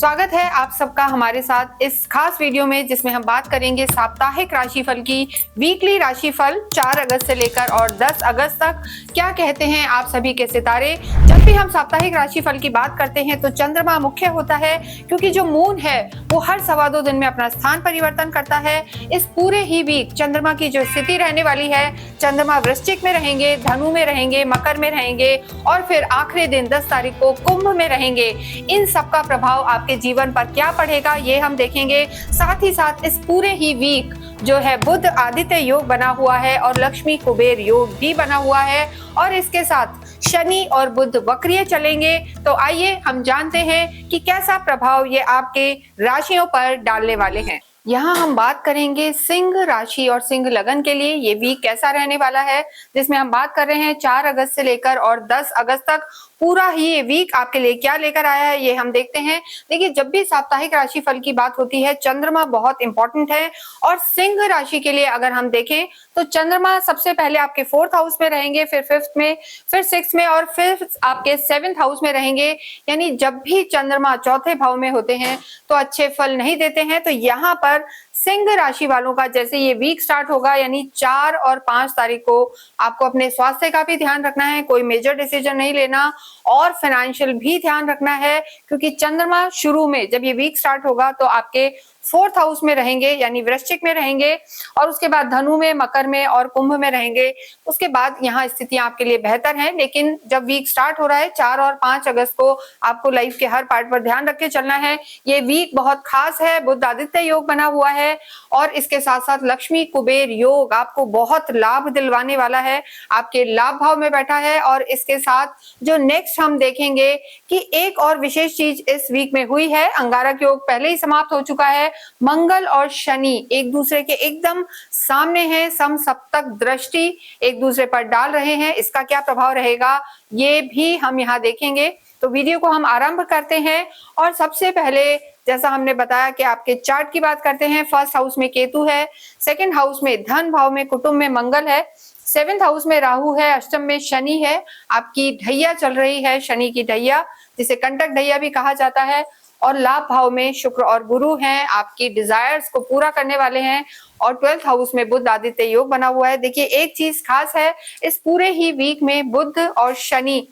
स्वागत है आप सबका हमारे साथ इस खास वीडियो में, जिसमें हम बात करेंगे साप्ताहिक राशिफल की। वीकली राशिफल 4 अगस्त से लेकर और 10 अगस्त तक क्या कहते हैं आप सभी के सितारे। जब भी हम साप्ताहिक राशिफल की बात करते हैं तो चंद्रमा मुख्य होता है, क्योंकि जो मून है वो हर 2.25 दिन में अपना स्थान परिवर्तन करता है। इस पूरे ही वीक चंद्रमा की जो स्थिति रहने वाली है, चंद्रमा वृश्चिक में रहेंगे, धनु में रहेंगे, मकर में रहेंगे और फिर आखिरी दिन 10 तारीख को कुंभ में रहेंगे। इन सबका प्रभाव आपके जीवन पर क्या पड़ेगा ये हम देखेंगे। साथ ही साथ इस पूरे ही वीक जो है बुध आदित्य योग बना हुआ है और लक्ष्मी कुबेर योग भी बना हुआ है, और इसके साथ शनि और बुध वक्रीय चलेंगे। तो आइए हम जानते हैं कि कैसा प्रभाव ये आपके राशियों पर डालने वाले हैं। यहाँ हम बात करेंगे सिंह राशि और सिंह लगन के लिए ये वीक कैसा रहने वाला है, जिसमें हम बात कर रहे हैं 4 अगस्त से लेकर और 10 अगस्त तक। पूरा ही ये वीक आपके लिए क्या लेकर आया है ये हम देखते हैं। देखिए, जब भी साप्ताहिक राशिफल की बात होती है चंद्रमा बहुत इंपॉर्टेंट है, और सिंह राशि के लिए अगर हम देखें तो चंद्रमा सबसे पहले आपके 4th हाउस में रहेंगे, फिर 5th में, फिर 6th में और फिर आपके 7th हाउस में रहेंगे। यानी जब भी चंद्रमा चौथे भाव में होते हैं तो अच्छे फल नहीं देते हैं। तो यहाँ पर सिंह राशि वालों का जैसे ये वीक स्टार्ट होगा, यानी 4 और 5 तारीख को आपको अपने स्वास्थ्य का भी ध्यान रखना है, कोई मेजर डिसीजन नहीं लेना, और फाइनेंशियल भी ध्यान रखना है, क्योंकि चंद्रमा शुरू में जब ये वीक स्टार्ट होगा तो आपके 4th हाउस में रहेंगे, यानी वृश्चिक में रहेंगे, और उसके बाद धनु में, मकर में और कुंभ में रहेंगे। उसके बाद यहाँ स्थितियां आपके लिए बेहतर हैं, लेकिन जब वीक स्टार्ट हो रहा है 4 और 5 अगस्त को आपको लाइफ के हर पार्ट पर ध्यान रख के चलना है। ये वीक बहुत खास है, बुध आदित्य योग बना हुआ है और इसके साथ साथ लक्ष्मी कुबेर योग आपको बहुत लाभ दिलवाने वाला है, आपके लाभ भाव में बैठा है। और इसके साथ जो नेक्स्ट हम देखेंगे कि एक और विशेष चीज इस वीक में हुई है, अंगारक योग पहले ही समाप्त हो चुका है। मंगल और शनि एक दूसरे के एकदम सामने हैं, समसप्तक दृष्टि एक दूसरे पर डाल रहे हैं। इसका क्या प्रभाव रहेगा ये भी हम यहाँ देखेंगे। तो वीडियो को हम आरंभ करते हैं, और सबसे पहले जैसा हमने बताया कि आपके चार्ट की बात करते हैं। 1st हाउस में केतु है, 2nd हाउस में धन भाव में कुटुंब में मंगल है, 7th हाउस में राहु है, अष्टम में शनि है। आपकी ढैया चल रही है, शनि की ढैया, जिसे कंटक ढैया भी कहा जाता है, और लाभ भाव में शुक्र और गुरु हैं, आपकी डिजायर्स को पूरा करने वाले हैं, और 12th हाउस में बुध आदित्य योग बना हुआ है। देखिए, एक चीज खास है, इस पूरे ही वीक में बुध और शनि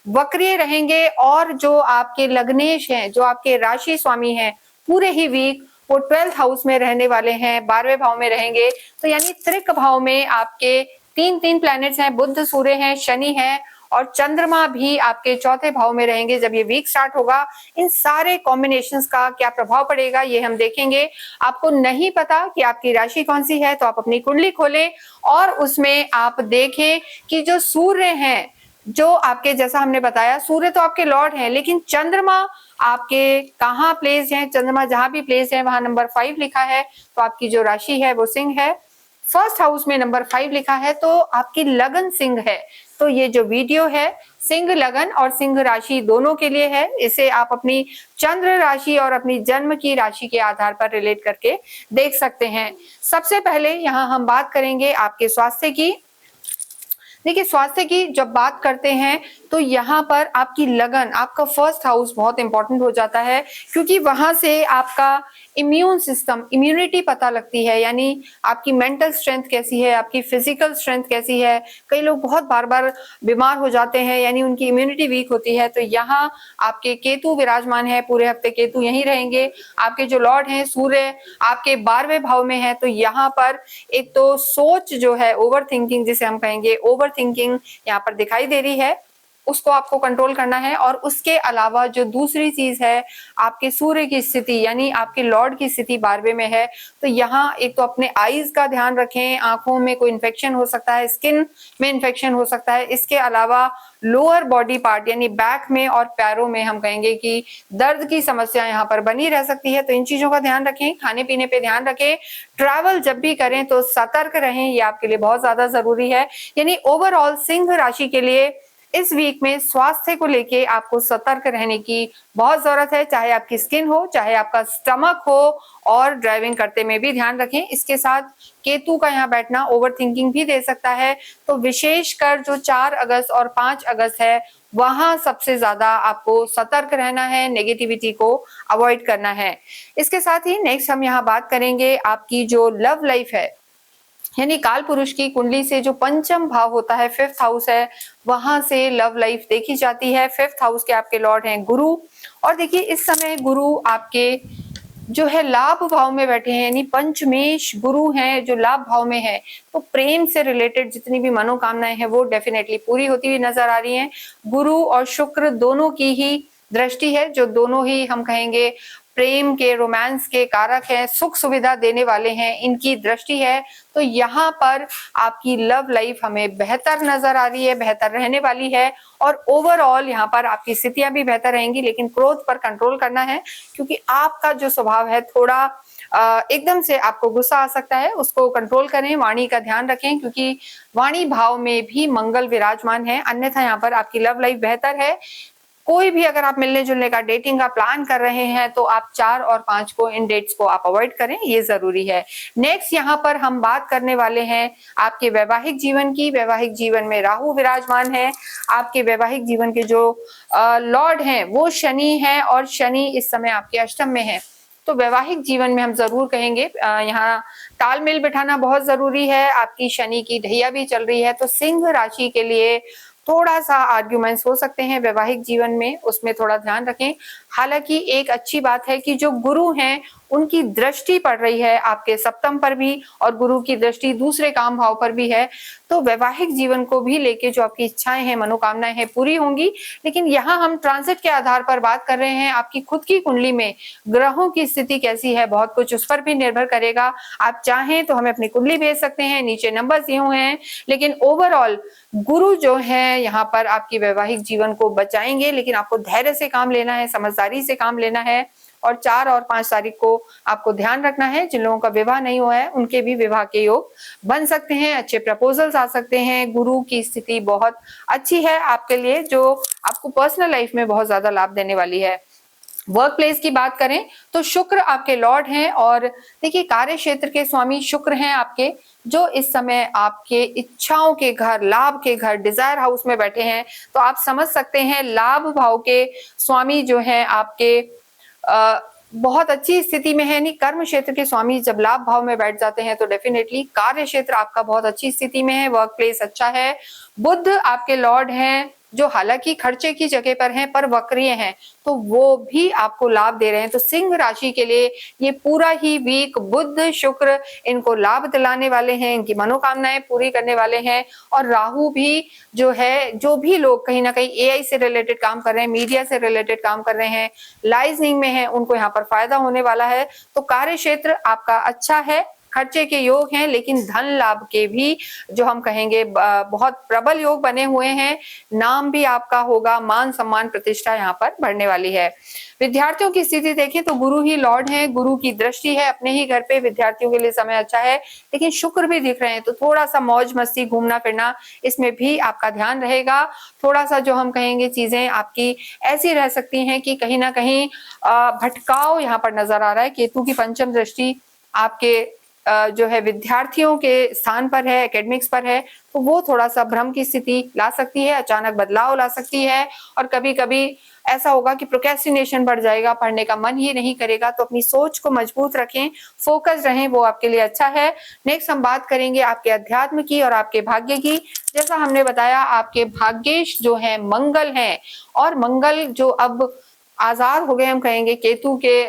वक्रीय रहेंगे, और जो आपके लग्नेश हैं, जो आपके राशि स्वामी हैं, पूरे ही वीक वो 12th हाउस में रहने वाले हैं, 12वें भाव में रहेंगे। तो यानी त्रिक भाव में आपके तीन प्लैनेट्स हैं, बुध, सूर्य हैं, शनि है, और चंद्रमा भी आपके चौथे भाव में रहेंगे जब ये वीक स्टार्ट होगा। इन सारे कॉम्बिनेशंस का क्या प्रभाव पड़ेगा ये हम देखेंगे। आपको नहीं पता कि आपकी राशि कौन सी है तो आप अपनी कुंडली खोलें और उसमें आप देखें कि जो सूर्य हैं, जो आपके, जैसा हमने बताया, सूर्य तो आपके लॉर्ड हैं, लेकिन चंद्रमा आपके कहाँ प्लेस हैं। चंद्रमा जहां भी प्लेस है वहां नंबर 5 लिखा है, तो आपकी जो राशि है वो सिंह है। 1st हाउस में नंबर 5 लिखा है तो आपकी लगन सिंह है। तो ये जो वीडियो है सिंह लगन और सिंह राशि दोनों के लिए है। इसे आप अपनी चंद्र राशि और अपनी जन्म की राशि के आधार पर रिलेट करके देख सकते हैं। सबसे पहले यहाँ हम बात करेंगे आपके स्वास्थ्य की। देखिए, स्वास्थ्य की जब बात करते हैं तो यहाँ पर आपकी लगन, आपका 1st हाउस बहुत इंपॉर्टेंट हो जाता है, क्योंकि वहां से आपका इम्यून सिस्टम, इम्यूनिटी पता लगती है, यानी आपकी मेंटल स्ट्रेंथ कैसी है, आपकी फिजिकल स्ट्रेंथ कैसी है। कई लोग बहुत बार बार बीमार हो जाते हैं, यानी उनकी इम्यूनिटी वीक होती है। तो यहाँ आपके केतु विराजमान है, पूरे हफ्ते केतु यहीं रहेंगे। आपके जो लॉर्ड हैं सूर्य आपके 12वें भाव में है। तो यहाँ पर एक तो सोच जो है, ओवर थिंकिंग जिसे हम कहेंगे, ओवर थिंकिंग यहाँ पर दिखाई दे रही है, उसको आपको कंट्रोल करना है। और उसके अलावा जो दूसरी चीज है, आपके सूर्य की स्थिति, यानी आपके लॉर्ड की स्थिति 12वें में है। तो यहाँ एक तो अपने आईज का ध्यान रखें, आंखों में कोई इन्फेक्शन हो सकता है, स्किन में इन्फेक्शन हो सकता है। इसके अलावा लोअर बॉडी पार्ट यानी बैक में और पैरों में हम कहेंगे कि दर्द की समस्या यहाँ पर बनी रह सकती है। तो इन चीजों का ध्यान रखें, खाने पीने पे ध्यान रखें, ट्रैवल जब भी करें तो सतर्क रहें, ये आपके लिए बहुत ज्यादा जरूरी है। यानी ओवरऑल सिंह राशि के लिए इस वीक में स्वास्थ्य को लेके आपको सतर्क रहने की बहुत जरूरत है, चाहे आपकी स्किन हो, चाहे आपका स्टमक हो, और ड्राइविंग करते में भी ध्यान रखें। इसके साथ केतु का यहाँ बैठना ओवर थिंकिंग भी दे सकता है। तो विशेषकर जो 4 अगस्त और 5 अगस्त है वहां सबसे ज्यादा आपको सतर्क रहना है, नेगेटिविटी को अवॉइड करना है। इसके साथ ही नेक्स्ट हम यहाँ बात करेंगे आपकी जो लव लाइफ है, यानी काल पुरुष की कुंडली से जो पंचम भाव होता है, फिफ्थ हाउस है, वहां से लव लाइफ देखी जाती है। फिफ्थ हाउस के आपके लॉर्ड हैं गुरु, और देखिए इस समय गुरु आपके जो है लाभ भाव में बैठे हैं, यानी पंचमेश गुरु हैं जो लाभ भाव में है। तो प्रेम से रिलेटेड जितनी भी मनोकामनाएं हैं वो डेफिनेटली पूरी होती हुई नजर आ रही हैं। गुरु और शुक्र दोनों की ही दृष्टि है, जो दोनों ही हम कहेंगे प्रेम के, रोमांस के कारक है, सुख सुविधा देने वाले हैं, इनकी दृष्टि है। तो यहाँ पर आपकी लव लाइफ हमें बेहतर नजर आ रही है, बेहतर रहने वाली है, और ओवरऑल यहाँ पर आपकी स्थितियां भी बेहतर रहेंगी। लेकिन क्रोध पर कंट्रोल करना है, क्योंकि आपका जो स्वभाव है थोड़ा एकदम से आपको गुस्सा आ सकता है, उसको कंट्रोल करें। वाणी का ध्यान रखें, क्योंकि वाणी भाव में भी मंगल विराजमान है। अन्यथा यहाँ पर आपकी लव लाइफ बेहतर है। कोई भी अगर आप मिलने जुलने का, डेटिंग का प्लान कर रहे हैं तो आप 4 और 5 को, इन डेट्स को आप अवॉइड करें, ये जरूरी है। नेक्स्ट यहाँ पर हम बात करने वाले हैं आपके वैवाहिक जीवन की। वैवाहिक जीवन में राहु विराजमान है। आपके वैवाहिक जीवन के जो लॉर्ड हैं वो शनि है, और शनि इस समय आपके अष्टम में है। तो वैवाहिक जीवन में हम जरूर कहेंगे यहाँ तालमेल बिठाना बहुत जरूरी है। आपकी शनि की ढैया भी चल रही है, तो सिंह राशि के लिए थोड़ा सा आर्ग्यूमेंट्स हो सकते हैं वैवाहिक जीवन में, उसमें थोड़ा ध्यान रखें। हालांकि एक अच्छी बात है कि जो गुरु हैं उनकी दृष्टि पड़ रही है आपके सप्तम पर भी, और गुरु की दृष्टि दूसरे काम भाव पर भी है। तो वैवाहिक जीवन को भी लेके जो आपकी इच्छाएं हैं, मनोकामनाएं हैं, पूरी होंगी। लेकिन यहाँ हम ट्रांजिट के आधार पर बात कर रहे हैं। आपकी खुद की कुंडली में ग्रहों की स्थिति कैसी है, बहुत कुछ उस पर भी निर्भर करेगा। आप चाहें तो हमें अपनी कुंडली भेज सकते हैं, नीचे नंबर दिए हुए हैं। लेकिन ओवरऑल गुरु जो है यहाँ पर आपकी वैवाहिक जीवन को बचाएंगे, लेकिन आपको धैर्य से काम लेना है, समझदारी से काम लेना है। और 4 और 5 तारीख को आपको ध्यान रखना है, जिन लोगों का विवाह नहीं हुआ है उनके भी विवाह के योग बन सकते हैं, अच्छे प्रपोजल्स आ सकते हैं। गुरु की स्थिति बहुत अच्छी है आपके लिए, जो आपको पर्सनल लाइफ में बहुत ज्यादा लाभ देने वाली है। वर्क प्लेस की बात करें तो शुक्र आपके लॉर्ड हैं, और देखिए कार्य क्षेत्र के स्वामी शुक्र हैं आपके, जो इस समय आपके इच्छाओं के घर, लाभ के घर, डिजायर हाउस में बैठे हैं। तो आप समझ सकते हैं लाभ भाव के स्वामी जो हैं आपके बहुत अच्छी स्थिति में है। नहीं, कर्म क्षेत्र के स्वामी जब लाभ भाव में बैठ जाते हैं तो डेफिनेटली कार्य क्षेत्र आपका बहुत अच्छी स्थिति में है, वर्क प्लेस अच्छा है। बुध आपके लॉर्ड हैं, जो हालांकि खर्चे की जगह पर हैं पर वक्रीय हैं, तो वो भी आपको लाभ दे रहे हैं। तो सिंह राशि के लिए ये पूरा ही वीक बुध शुक्र इनको लाभ दिलाने वाले हैं, इनकी मनोकामनाएं पूरी करने वाले हैं। और राहु भी जो है, जो भी लोग कहीं ना कहीं एआई से रिलेटेड काम कर रहे हैं, मीडिया से रिलेटेड काम कर रहे हैं, लाइजनिंग में है, उनको यहाँ पर फायदा होने वाला है। तो कार्य क्षेत्र आपका अच्छा है, खर्चे के योग हैं, लेकिन धन लाभ के भी जो हम कहेंगे बहुत प्रबल योग बने हुए हैं। नाम भी आपका होगा, मान सम्मान प्रतिष्ठा यहाँ पर बढ़ने वाली है। विद्यार्थियों की स्थिति देखें तो गुरु ही लॉर्ड है, गुरु की दृष्टि है अपने ही घर पे, विद्यार्थियों के लिए समय अच्छा है। लेकिन शुक्र भी दिख रहे हैं, तो थोड़ा सा मौज मस्ती, घूमना फिरना, इसमें भी आपका ध्यान रहेगा। थोड़ा सा जो हम कहेंगे चीजें आपकी ऐसी रह सकती हैं कि कहीं ना कहीं भटकाव यहाँ पर नजर आ रहा है। केतु की पंचम दृष्टि आपके जो है विद्यार्थियों के स्थान पर है, एकेडमिक्स पर है, तो वो थोड़ा सा भ्रम की स्थिति ला सकती है, अचानक बदलाव ला सकती है। और कभी कभी ऐसा होगा कि प्रोक्रेस्टिनेशन बढ़ जाएगा, पढ़ने का मन ही नहीं करेगा। तो अपनी सोच को मजबूत रखें, फोकस रहें, वो आपके लिए अच्छा है। नेक्स्ट हम बात करेंगे आपके अध्यात्म की और आपके भाग्य की। जैसा हमने बताया आपके भाग्येश जो है मंगल है, और मंगल जो अब आजाद हो गए, हम कहेंगे केतु के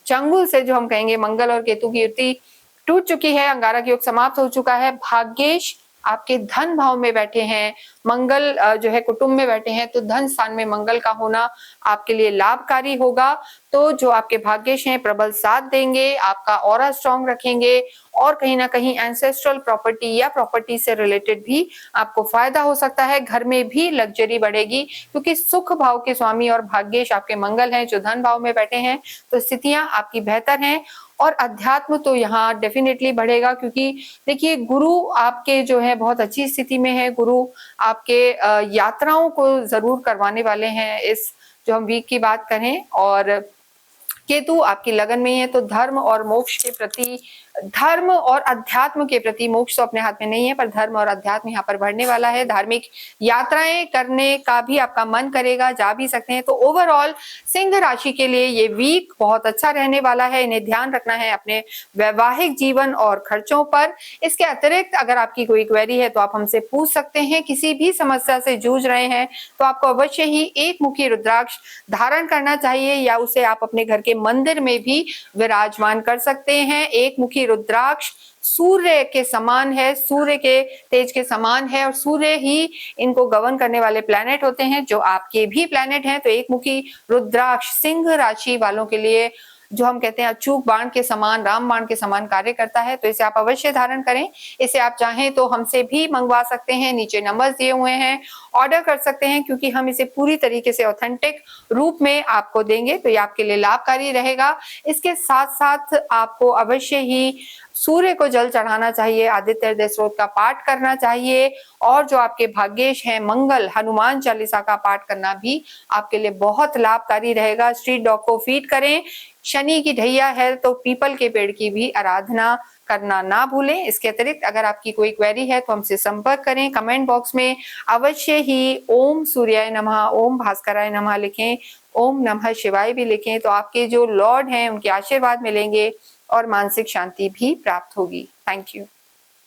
चंगुल से, जो हम कहेंगे मंगल और केतु की युति टूट चुकी है, अंगारक योग समाप्त हो चुका है। भाग्येश आपके धन भाव में बैठे हैं, मंगल जो है कुटुंब में बैठे हैं, तो धन स्थान में मंगल का होना आपके लिए लाभकारी होगा। तो जो आपके भाग्येश हैं प्रबल साथ देंगे, आपका ऑरा स्ट्रॉन्ग रखेंगे, और कहीं ना कहीं एंसेस्ट्रल प्रॉपर्टी या प्रॉपर्टी से रिलेटेड भी आपको फायदा हो सकता है। घर में भी लग्जरी बढ़ेगी, क्योंकि सुख भाव के स्वामी और भाग्येश आपके मंगल हैं, जो धन भाव में बैठे हैं। तो स्थितियां आपकी बेहतर हैं, और अध्यात्म तो यहाँ डेफिनेटली बढ़ेगा, क्योंकि देखिए गुरु आपके जो है बहुत अच्छी स्थिति में है। गुरु आपके यात्राओं को जरूर करवाने वाले हैं इस जो हम वीक की बात करें। और केतु आपकी लगन में है, तो धर्म और मोक्ष के प्रति, धर्म और अध्यात्म के प्रति, मोक्ष तो अपने हाथ में नहीं है पर धर्म और अध्यात्म यहाँ पर बढ़ने वाला है। धार्मिक यात्राएं करने का भी आपका मन करेगा, जा भी सकते हैं। तो ओवरऑल सिंह राशि के लिए ये वीक बहुत अच्छा रहने वाला है। इन्हें ध्यान रखना है अपने वैवाहिक जीवन और खर्चों पर। इसके अतिरिक्त अगर आपकी कोई क्वेरी है तो आप हमसे पूछ सकते हैं। किसी भी समस्या से जूझ रहे हैं तो आपको अवश्य ही एक मुखी रुद्राक्ष धारण करना चाहिए, या उसे आप अपने घर के मंदिर में भी विराजमान कर सकते हैं। एक मुखी रुद्राक्ष सूर्य के समान है, सूर्य के तेज के समान है, और सूर्य ही इनको गवर्न करने वाले प्लैनेट होते हैं जो आपके भी प्लैनेट हैं। तो एक मुखी रुद्राक्ष सिंह राशि वालों के लिए, जो हम कहते हैं अचूक बाण के समान, राम बाण के समान कार्य करता है। तो इसे आप अवश्य धारण करें। इसे आप चाहें तो हमसे भी मंगवा सकते हैं, नीचे नंबर्स दिए हुए हैं, ऑर्डर कर सकते हैं, क्योंकि हम इसे पूरी तरीके से ऑथेंटिक रूप में आपको देंगे, तो ये आपके लिए लाभकारी रहेगा। इसके साथ साथ आपको अवश्य ही सूर्य को जल चढ़ाना चाहिए, आदित्य हृदय स्त्रोत का पाठ करना चाहिए, और जो आपके भाग्येश हैं मंगल, हनुमान चालीसा का पाठ करना भी आपके लिए बहुत लाभकारी रहेगा। स्ट्रीट डॉग को फीड करें। शनि की ढैया है तो पीपल के पेड़ की भी आराधना करना ना भूलें। इसके अतिरिक्त अगर आपकी कोई क्वेरी है तो हमसे संपर्क करें। कमेंट बॉक्स में अवश्य ही ओम सूर्याय नमः, ओम भास्कराय नमः लिखें, ओम नमः शिवाय भी लिखें, तो आपके जो लॉर्ड हैं उनके आशीर्वाद मिलेंगे और मानसिक शांति भी प्राप्त होगी। Thank you.